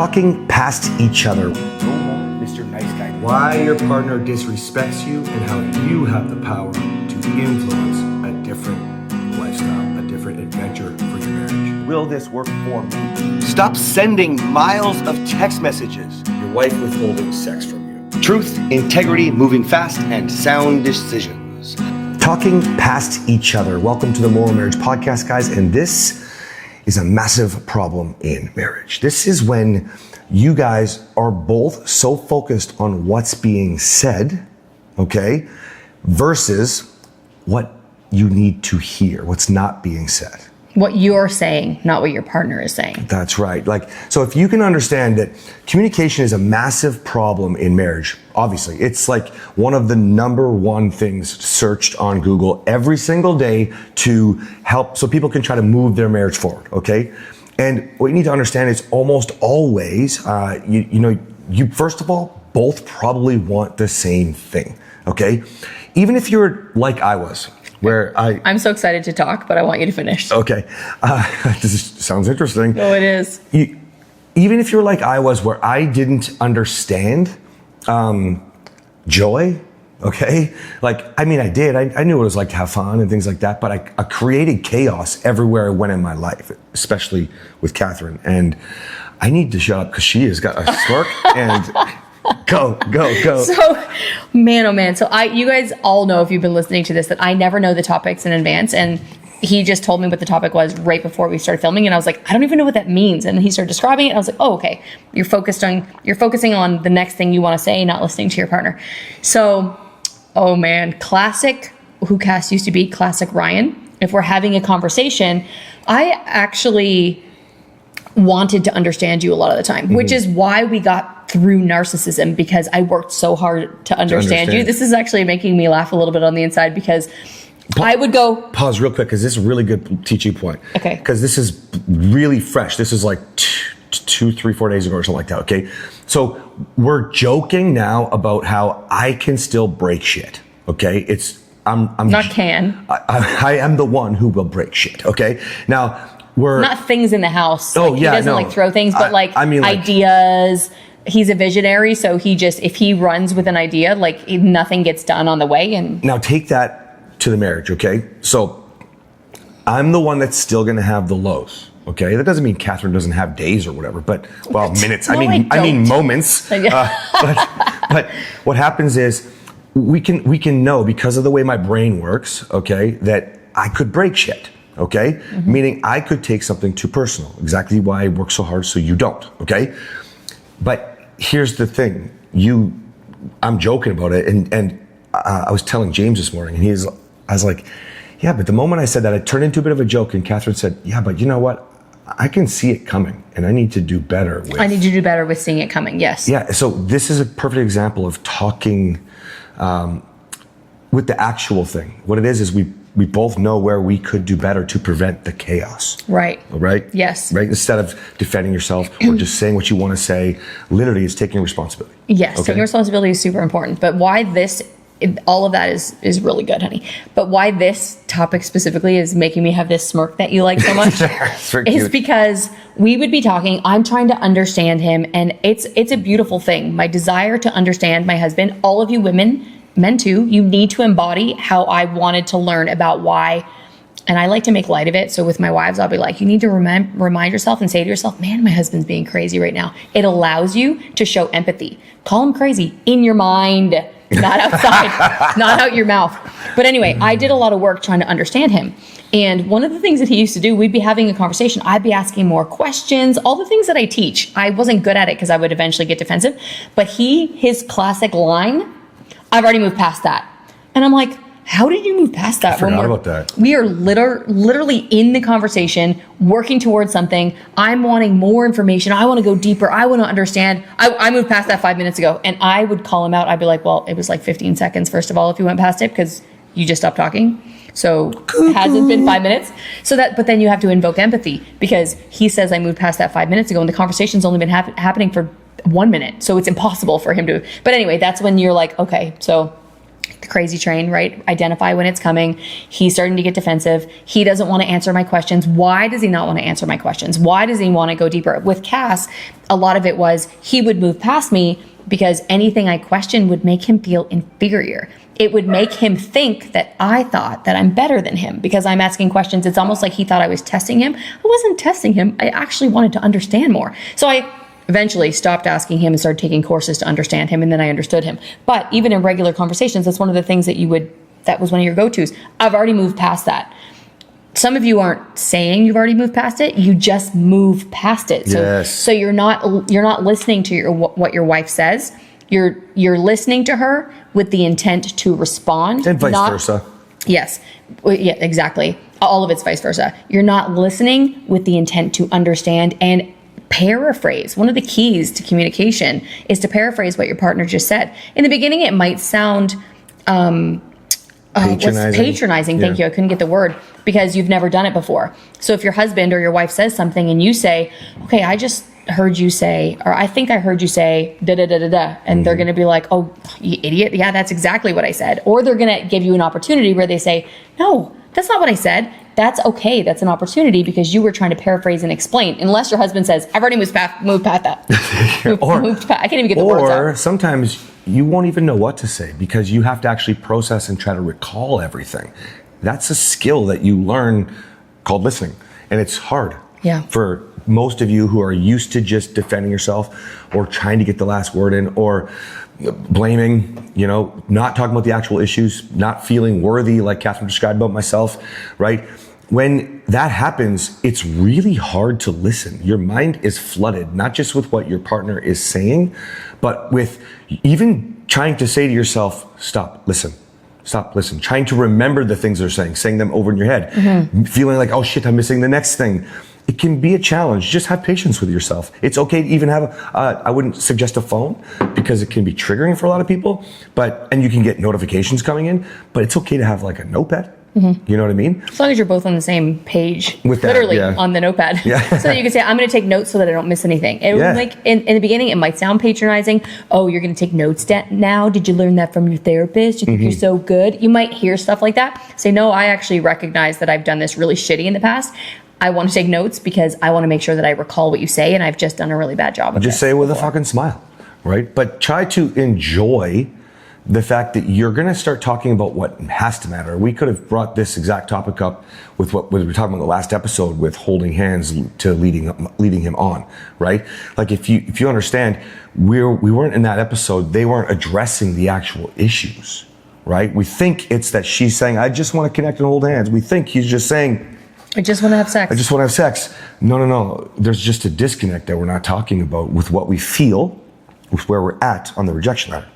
talking past each other. No more Mr. Nice Guy. Why your partner disrespects you and how you have the power to influence a different lifestyle, a different adventure for your marriage. Will this work for me? Stop sending miles of text messages. Your wife withholding sex from you. Truth, integrity, moving fast, and sound decisions. Talking past each other. Welcome to the Morrow Marriage podcast, guys. And this is a massive problem in marriage. This is when you guys are both so focused on what's being said, okay, versus what you need to hear, what's not being said. What you're saying, not what your partner is saying. That's right. So if you can understand that communication is a massive problem in marriage, obviously, it's like one of the number one things searched on Google every single day to help so people can try to move their marriage forward, okay? And what you need to understand is almost always, you first of all, both probably want the same thing, okay? Even if you're like I was, where I'm so excited to talk, but I want you to finish. Okay. Sounds interesting. Oh, it is. Even if you're like I was, where I didn't understand joy, okay? I did. I knew what it was like to have fun and things like that, but I created chaos everywhere I went in my life, especially with Kathryn. And I need to shut up because she has got a smirk and... Go. So, man, oh man. So you guys all know, if you've been listening to this, that I never know the topics in advance. And he just told me what the topic was right before we started filming. And I was like, I don't even know what that means. And he started describing it. And I was like, oh, okay. You're focusing on the next thing you want to say, not listening to your partner. So, oh man, classic who Cass used to be, classic Ryan. If we're having a conversation, I actually wanted to understand you a lot of the time, which is why we got through narcissism, because I worked so hard to understand you. This is actually making me laugh a little bit on the inside, because I would go... Pause real quick, because this is a really good teaching point. Okay. Because this is really fresh. This is like 2, 3, 4 days ago or something like that, okay? So we're joking now about how I can still break shit, okay? I'm not can. I am the one who will break shit, okay? Now, we're... Not things in the house. Oh, he doesn't throw things, but ideas... He's a visionary, so if he runs with an idea, nothing gets done on the way. And now take that to the marriage, okay? So I'm the one that's still going to have the lows, okay? That doesn't mean Kathryn doesn't have days or whatever, but minutes. No, I mean moments. But what happens is we can know, because of the way my brain works, okay, that I could break shit. Okay? Mm-hmm. Meaning I could take something too personal. Exactly why I work so hard so you don't, okay? But here's the thing. I'm joking about it, and I was telling James this morning, and I was like, yeah, but the moment I said that, it turned into a bit of a joke, and Kathryn said, yeah, but you know what? I can see it coming, and I need to do better with... I need to do better with seeing it coming, yes. Yeah, so this is a perfect example of talking with the actual thing. What it is we both know where we could do better to prevent the chaos. Right. Right? Yes. Right? Instead of defending yourself or just saying what you want to say, literally it's taking responsibility. Yes, okay? Taking responsibility is super important. But why all of that is really good, honey. But why this topic specifically is making me have this smirk that you like so much is because we would be talking, I'm trying to understand him, and it's a beautiful thing. My desire to understand my husband, all of you women, men too, you need to embody how I wanted to learn about why. And I like to make light of it. So with my wives, I'll be like, you need to remind yourself and say to yourself, man, my husband's being crazy right now. It allows you to show empathy. Call him crazy in your mind, not outside, not out your mouth. But anyway, I did a lot of work trying to understand him. And one of the things that he used to do, we'd be having a conversation. I'd be asking more questions, all the things that I teach. I wasn't good at it because I would eventually get defensive. But his classic line, I've already moved past that. And I'm like, how did you move past that? I forgot about that. We are literally in the conversation, working towards something. I'm wanting more information. I want to go deeper. I want to understand. I moved past that 5 minutes ago, and I would call him out. I'd be like, well, it was like 15 seconds, first of all, if you went past it, because you just stopped talking. So it hasn't been 5 minutes. But then you have to invoke empathy, because he says I moved past that 5 minutes ago, and the conversation's only been happening for 1 minute. So it's impossible for him to. But anyway, that's when you're like, okay, so the crazy train, right? Identify when it's coming. He's starting to get defensive. He doesn't want to answer my questions. Why does he not want to answer my questions? Why does he want to go deeper? With Cass, a lot of it was he would move past me because anything I questioned would make him feel inferior. It would make him think that I thought that I'm better than him because I'm asking questions. It's almost like he thought I was testing him. I wasn't testing him. I actually wanted to understand more. So I eventually stopped asking him and started taking courses to understand him, and then I understood him. But even in regular conversations, that's one of the things that that was one of your go-tos. I've already moved past that. Some of you aren't saying you've already moved past it. You just move past it. So you're not listening to what your wife says. You're listening to her with the intent to respond. And vice versa. Yes. Yeah, exactly. All of it's vice versa. You're not listening with the intent to understand and paraphrase. One of the keys to communication is to paraphrase what your partner just said. In the beginning, it might sound patronizing. Thank you. I couldn't get the word because you've never done it before. So if your husband or your wife says something and you say, okay, I just heard you say, or I think I heard you say da da da da da, and they're going to be like, oh, you idiot. Yeah, that's exactly what I said. Or they're going to give you an opportunity where they say, no, that's not what I said. That's okay. That's an opportunity because you were trying to paraphrase and explain. Unless your husband says, I've already moved past that. I can't even get the words out. Or sometimes you won't even know what to say because you have to actually process and try to recall everything. That's a skill that you learn called listening. And it's hard. Yeah. For most of you who are used to just defending yourself or trying to get the last word in or blaming, not talking about the actual issues, not feeling worthy like Kathryn described about myself, right? When that happens, it's really hard to listen. Your mind is flooded, not just with what your partner is saying, but with even trying to say to yourself, stop, listen, trying to remember the things they're saying them over in your head, feeling like, oh shit, I'm missing the next thing. It can be a challenge. Just have patience with yourself. It's okay to even have I wouldn't suggest a phone because it can be triggering for a lot of people, and you can get notifications coming in, but it's okay to have like a notepad. You know what I mean? As long as you're both on the same page, with that, literally on the notepad. Yeah. So that you can say, I'm going to take notes so that I don't miss anything. Like in the beginning, it might sound patronizing. Oh, you're going to take notes now? Did you learn that from your therapist? You think you're so good? You might hear stuff like that. Say, no, I actually recognize that I've done this really shitty in the past. I want to take notes because I want to make sure that I recall what you say, and I've just done a really bad job of it. Just say it with a fucking smile, right? But try to enjoy the fact that you're going to start talking about what has to matter. We could have brought this exact topic up with what we were talking about in the last episode with holding hands to leading him on, right? Like if you understand, we weren't in that episode. They weren't addressing the actual issues, right? We think it's that she's saying, I just want to connect and hold hands. We think he's just saying, I just want to have sex. I just want to have sex. No. There's just a disconnect that we're not talking about with what we feel, with where we're at on the rejection ladder.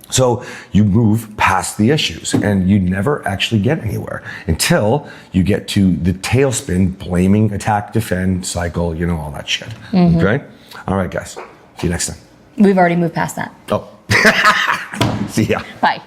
So you move past the issues and you never actually get anywhere until you get to the tailspin, blaming, attack, defend, cycle, all that shit. Okay? All right, guys. See you next time. We've already moved past that. Oh. See ya. Bye.